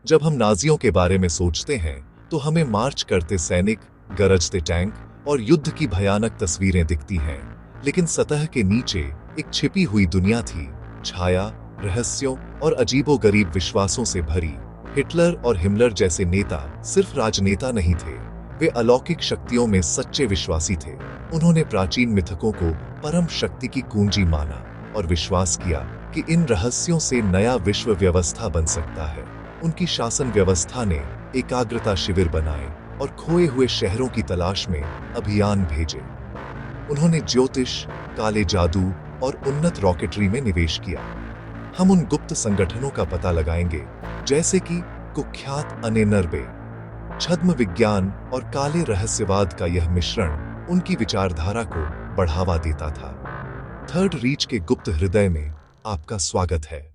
जब हम नाजियों के बारे में सोचते हैं तो हमें मार्च करते सैनिक, गरजते टैंक और युद्ध की भयानक तस्वीरें दिखती हैं। लेकिन सतह के नीचे एक छिपी हुई दुनिया थी, छाया, रहस्यों और अजीबोगरीब विश्वासों से भरी। हिटलर और हिमलर जैसे नेता सिर्फ राजनेता नहीं थे, वे अलौकिक शक्तियों में सच्चे विश्वासी थे। उन्होंने प्राचीन मिथकों को परम शक्ति की कुंजी माना और विश्वास किया कि इन रहस्यों से नया विश्व व्यवस्था बन सकता है। उनकी शासन व्यवस्था ने एकाग्रता शिविर बनाए और खोए हुए शहरों की तलाश में अभियान भेजे। उन्होंने ज्योतिष, काले जादू और उन्नत रॉकेटरी में निवेश किया। हम उन गुप्त संगठनों का पता लगाएंगे, जैसे कि कुख्यात अनेनर्बे। छद्म विज्ञान और काले रहस्यवाद का यह मिश्रण उनकी विचारधारा को बढ़ावा देता था। थर्ड रीच के गुप्त हृदय में आपका स्वागत है।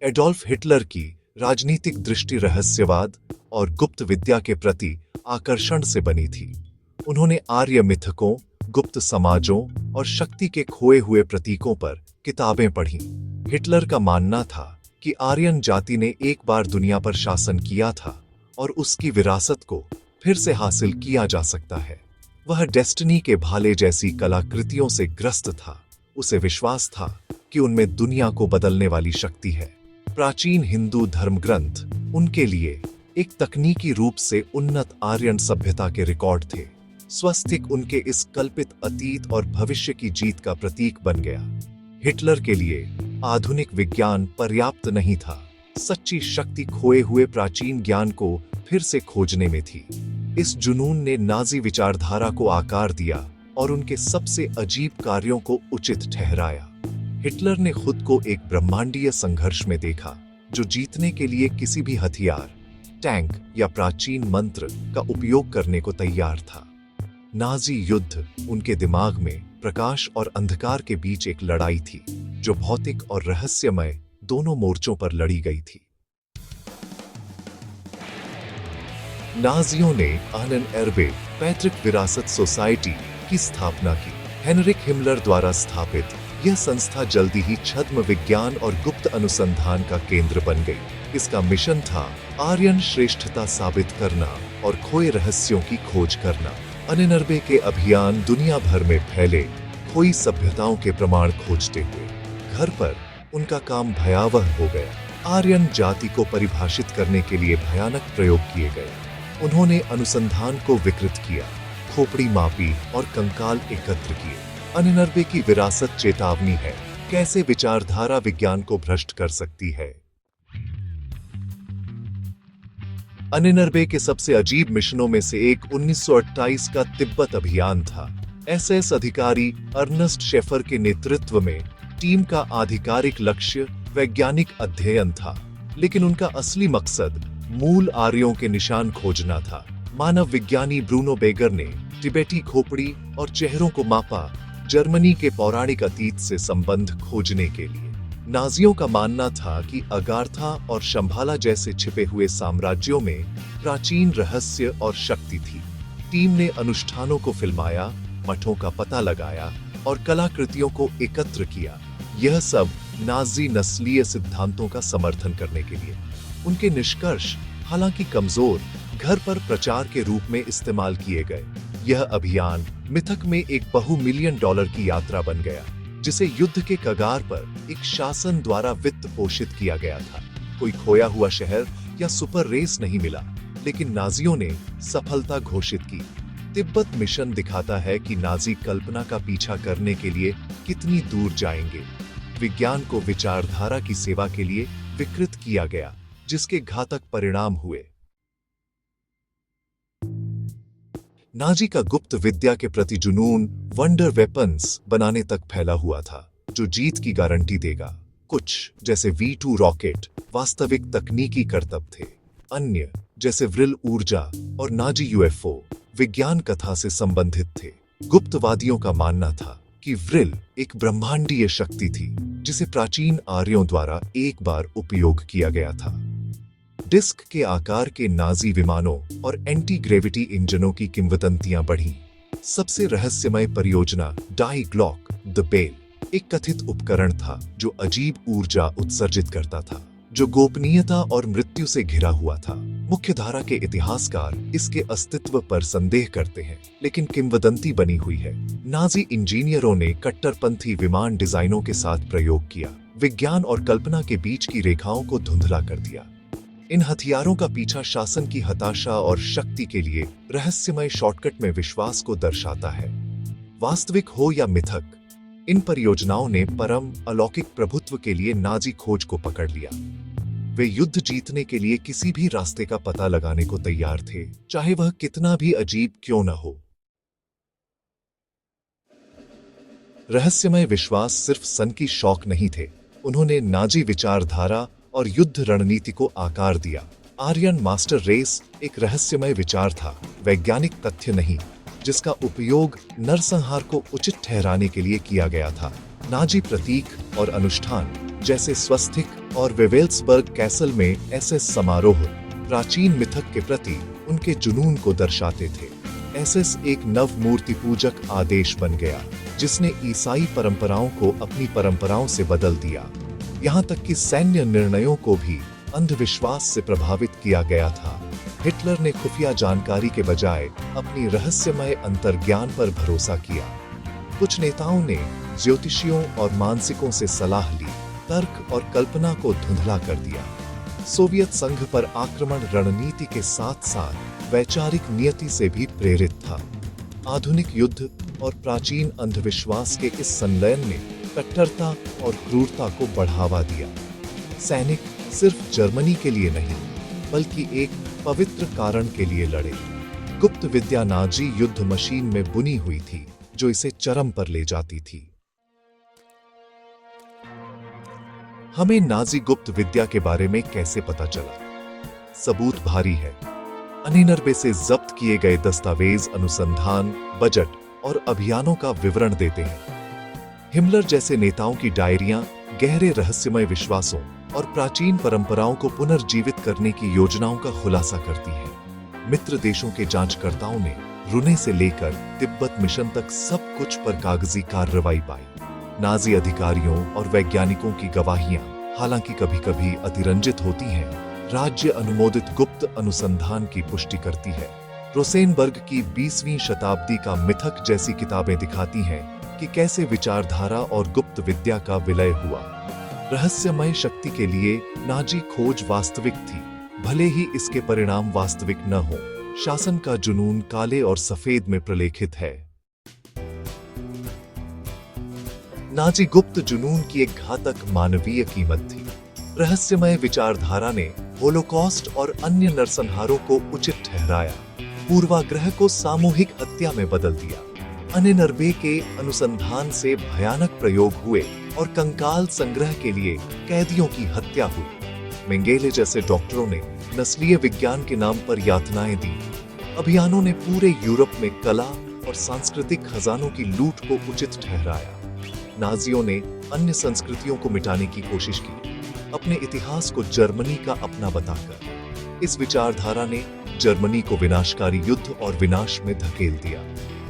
एडोल्फ हिटलर की राजनीतिक दृष्टि रहस्यवाद और गुप्त विद्या के प्रति आकर्षण से बनी थी। उन्होंने आर्य मिथकों, गुप्त समाजों और शक्ति के खोए हुए प्रतीकों पर किताबें पढ़ीं। हिटलर का मानना था कि आर्यन जाति ने एक बार दुनिया पर शासन किया था और उसकी विरासत को फिर से हासिल किया जा सकता है। वह डेस्टिनी के भाले जैसी कलाकृतियों से ग्रस्त था। उसे विश्वास था कि उनमें दुनिया को बदलने वाली शक्ति है। प्राचीन हिंदू धर्मग्रंथ उनके लिए एक तकनीकी रूप से उन्नत आर्यन सभ्यता के रिकॉर्ड थे। स्वस्तिक उनके इस कल्पित अतीत और भविष्य की जीत का प्रतीक बन गया। हिटलर के लिए आधुनिक विज्ञान पर्याप्त नहीं था। सच्ची शक्ति खोए हुए प्राचीन ज्ञान को फिर से खोजने में थी। इस जुनून ने नाजी विचारधारा को आकार दिया और उनके सबसे अजीब कार्यों को उचित ठहराया। हिटलर ने खुद को एक ब्रह्मांडीय संघर्ष में देखा, जो जीतने के लिए किसी भी हथियार, टैंक या प्राचीन मंत्र का उपयोग करने को तैयार था। नाजी युद्ध उनके दिमाग में प्रकाश और अंधकार के बीच एक लड़ाई थी, जो भौतिक और रहस्यमय दोनों मोर्चों पर लड़ी गई थी। नाजियों ने अनेनर्बे पैतृक विरासत सोसाइटी की स्थापना की। हेनरिक हिमलर द्वारा स्थापित यह संस्था जल्दी ही छद्म विज्ञान और गुप्त अनुसंधान का केंद्र बन गई। इसका मिशन था आर्यन श्रेष्ठता साबित करना और खोए रहस्यों की खोज करना। अनेनर्बे के अभियान दुनिया भर में फैले खोई सभ्यताओं के प्रमाण खोजते हुए। घर पर उनका काम भयावह हो गया। आर्यन जाति को परिभाषित करने के लिए भयानक प्रयोग किए गए। उन्होंने अनुसंधान को विकृत किया, खोपड़ी मापी और कंकाल एकत्र किए। अनेनर्बे की विरासत चेतावनी है, कैसे विचारधारा विज्ञान को भ्रष्ट कर सकती है। अनेनर्बे के सबसे अजीब मिशनों में से एक 1928 का तिब्बत अभियान था। एसएस अधिकारी अर्नस्ट शेफर के नेतृत्व में टीम का आधिकारिक लक्ष्य वैज्ञानिक अध्ययन था, लेकिन उनका असली मकसद मूल आर्यों के निशान खोजना था। मानव विज्ञानी ब्रूनो बेगर ने तिब्बती खोपड़ी और चेहरों को मापा, जर्मनी के पौराणिक अतीत से संबंध खोजने के लिए। नाजियों का मानना था कि अगाथा और शंभाला जैसे छिपे हुए साम्राज्यों में प्राचीन रहस्य और शक्ति थी। टीम ने अनुष्ठानों को फिल्माया, मठों का पता लगाया और कलाकृतियों को एकत्र किया। यह सब नाजी नस्लीय सिद्धांतों का समर्थन करने के लिए। उनके निष्कर्ष, हालांकि कमजोर, घर पर प्रचार के रूप में इस्तेमाल किए गए। यह अभियान मिथक में एक बहु-मिलियन डॉलर की यात्रा बन गया, जिसे युद्ध के कगार पर एक शासन द्वारा वित्त पोषित किया गया था। कोई खोया हुआ शहर या सुपर रेस नहीं मिला, लेकिन नाजियों ने सफलता घोषित की। तिब्बत मिशन दिखाता है कि नाजी कल्पना का पीछा करने के लिए कितनी दूर जाएंगे। विज्ञान को विचारधारा की सेवा के लिए विकृत किया गया, जिसके घातक परिणाम हुए। नाजी का गुप्त विद्या के प्रति जुनून वंडर वेपन्स बनाने तक फैला हुआ था, जो जीत की गारंटी देगा। कुछ, जैसे V2 रॉकेट, वास्तविक तकनीकी करतब थे। अन्य, जैसे व्रिल ऊर्जा और नाजी UFO, विज्ञान कथा से संबंधित थे। गुप्तवादियों का मानना था कि व्रिल एक ब्रह्मांडीय शक्ति थी, जिसे प्राचीन आर्यों द्वारा एक बार उपयोग किया गया था। डिस्क के आकार के नाजी विमानों और एंटी ग्रेविटी इंजनों की किंवदंतियां बढ़ीं। सबसे रहस्यमय परियोजना डाई ग्लॉक द बेल एक कथित उपकरण था जो अजीब ऊर्जा उत्सर्जित करता था, जो गोपनीयता और मृत्यु से घिरा हुआ था। मुख्यधारा के इतिहासकार इसके अस्तित्व पर संदेह करते हैं, लेकिन किंवदंती बनी हुई है। नाजी इंजीनियरों ने कट्टरपंथी विमान डिजाइनों के साथ प्रयोग किया, विज्ञान और कल्पना के बीच की रेखाओं को धुंधला कर दिया। इन हथियारों का पीछा शासन की हताशा और शक्ति के लिए रहस्यमय शॉर्टकट में विश्वास को दर्शाता है। वास्तविक हो या मिथक, इन परियोजनाओं ने परम अलौकिक प्रभुत्व के लिए नाजी खोज को पकड़ लिया। वे युद्ध जीतने के लिए किसी भी रास्ते का पता लगाने को तैयार थे, चाहे वह कितना भी अजीब क्यों न हो। रहस्यमय विश्वास सिर्फ सन की शौक नहीं थे, उन्होंने नाजी विचारधारा और युद्ध रणनीति को आकार दिया। आर्यन मास्टर रेस एक रहस्यमय विचार था, वैज्ञानिक तथ्य नहीं, जिसका उपयोग नरसंहार को उचित ठहराने के लिए किया गया था। नाजी प्रतीक और अनुष्ठान जैसे स्वस्तिक और वेवेल्सबर्ग कैसल में एसएस समारोह प्राचीन मिथक के प्रति उनके जुनून को दर्शाते थे। एसएस एक नव मूर्ति पूजक आदेश बन गया, जिसने ईसाई परंपराओं को अपनी परंपराओं से बदल दिया। यहाँ तक कि सैन्य निर्णयों को भी अंधविश्वास से प्रभावित किया गया था। हिटलर ने खुफिया जानकारी के बजाय अपनी रहस्यमय अंतर्ज्ञान पर भरोसा किया। कुछ नेताओं ने ज्योतिषियों और मानसिकों से सलाह ली, तर्क और कल्पना को धुंधला कर दिया। सोवियत संघ पर आक्रमण रणनीति के साथ साथ वैचारिक नियति से भी प्रेरित था। आधुनिक युद्ध और प्राचीन अंधविश्वास के इस संलयन ने कट्टरता और क्रूरता को बढ़ावा दिया। सैनिक सिर्फ जर्मनी के लिए नहीं, बल्कि एक पवित्र कारण के लिए लड़े। गुप्त विद्या नाजी युद्ध मशीन में बुनी हुई थी, जो इसे चरम पर ले जाती थी। हमें नाजी गुप्त विद्या के बारे में कैसे पता चला? सबूत भारी है। अनिनर्बे से जब्त किए गए दस्तावेज अनुसंधान, बजट और अभियानों का विवरण देते हैं। हिमलर जैसे नेताओं की डायरियां गहरे रहस्यमय विश्वासों और प्राचीन परंपराओं को पुनर्जीवित करने की योजनाओं का खुलासा करती हैं। मित्र देशों के जांचकर्ताओं ने रुने से लेकर तिब्बत मिशन तक सब कुछ पर कागजी कार्रवाई पाई। नाजी अधिकारियों और वैज्ञानिकों की गवाहियां, हालांकि कभी-कभी अतिरंजित होती हैं, राज्य अनुमोदित गुप्त अनुसंधान की पुष्टि करती है। रोसेनबर्ग की 20वीं शताब्दी का मिथक जैसी किताबें दिखाती हैं कि कैसे विचारधारा और गुप्त विद्या का विलय हुआ। रहस्यमय शक्ति के लिए नाजी खोज वास्तविक थी, भले ही इसके परिणाम वास्तविक न हो। शासन का जुनून काले और सफेद में प्रलेखित है। नाजी गुप्त जुनून की एक घातक मानवीय कीमत थी। रहस्यमय विचारधारा ने होलोकॉस्ट और अन्य नरसंहारों को उचित ठहराया, पूर्वाग्रह को सामूहिक हत्या में बदल दिया। अनिनर्बे के अनुसंधान से भयानक प्रयोग हुए और कंकाल संग्रह के लिए कैदियों की हत्या हुई। मेंगेले जैसे डॉक्टरों ने नस्लीय विज्ञान के नाम पर यातनाएं दी। अभियानों ने पूरे यूरोप में कला और सांस्कृतिक खजानों की लूट को उचित ठहराया। नाजियों ने अन्य संस्कृतियों को मिटाने की कोशिश की, अपने इतिहास को जर्मनी का अपना बताकर। इस विचारधारा ने जर्मनी को विनाशकारी युद्ध और विनाश में धकेल दिया।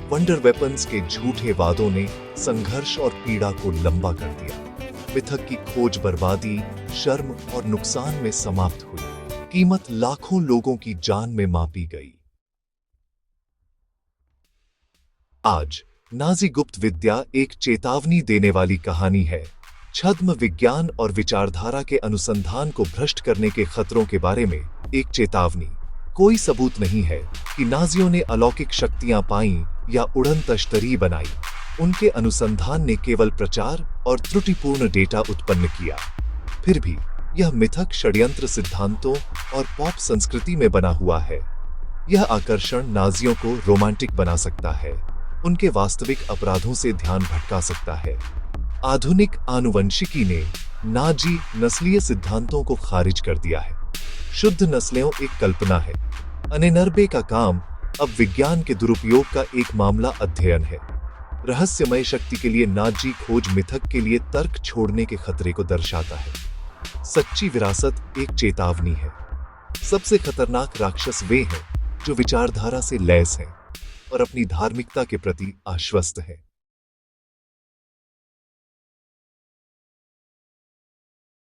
वंडर वेपन्स के झूठे वादों ने संघर्ष और पीड़ा को लंबा कर दिया। मिथक की खोज बर्बादी, शर्म और नुकसान में समाप्त हुई। कीमत लाखों लोगों की जान में मापी गई। आज नाजी गुप्त विद्या एक चेतावनी देने वाली कहानी है। छद्म विज्ञान और विचारधारा के अनुसंधान को भ्रष्ट करने के खतरों के बारे में एक चेतावनी। कोई सबूत नहीं है कि नाजियों ने अलौकिक शक्तियां पाईं या उड़न तश्तरी बनाई। उनके अनुसंधान ने केवल प्रचार और त्रुटिपूर्ण डेटा उत्पन्न किया। फिर भी यह मिथक षड्यंत्र सिद्धांतों और पॉप संस्कृति में बना हुआ है। यह आकर्षण नाजियों को रोमांटिक बना सकता है, उनके वास्तविक अपराधों से ध्यान भटका सकता है। आधुनिक आनुवंशिकी ने नाजी नस्लीय सिद्धांतों को खारिज कर दिया है। शुद्ध नस्लें एक कल्पना है। अनिनर्बे का काम अब विज्ञान के दुरुपयोग का एक मामला अध्ययन है। रहस्यमय शक्ति के लिए नाजी खोज मिथक के लिए तर्क छोड़ने के खतरे को दर्शाता है। सच्ची विरासत एक चेतावनी है। सबसे खतरनाक राक्षस वे हैं जो विचारधारा से लैस हैं और अपनी धार्मिकता के प्रति आश्वस्त हैं।